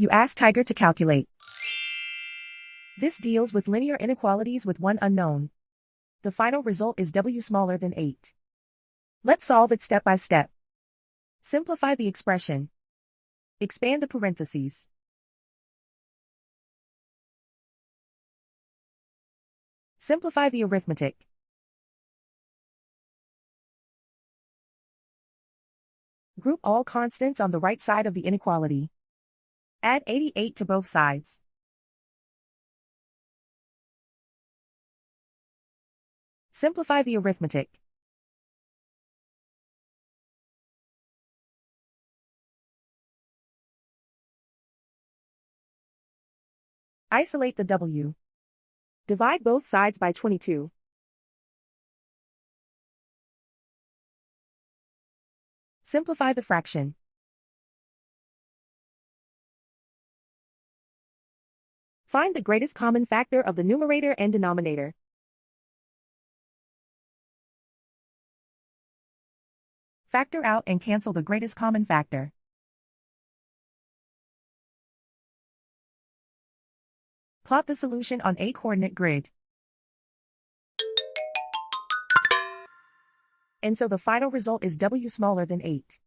You ask Tiger to calculate. This deals with linear inequalities with one unknown. The final result is w smaller than 8. Let's solve it step by step. Simplify the expression. Expand the parentheses. Simplify the arithmetic. Group all constants on the right side of the inequality. Add 88 to both sides. Simplify the arithmetic. Isolate the w. Divide both sides by 22. Simplify the fraction. Find the greatest common factor of the numerator and denominator. Factor out and cancel the greatest common factor. Plot the solution on a coordinate grid. And so the final result is w smaller than 8.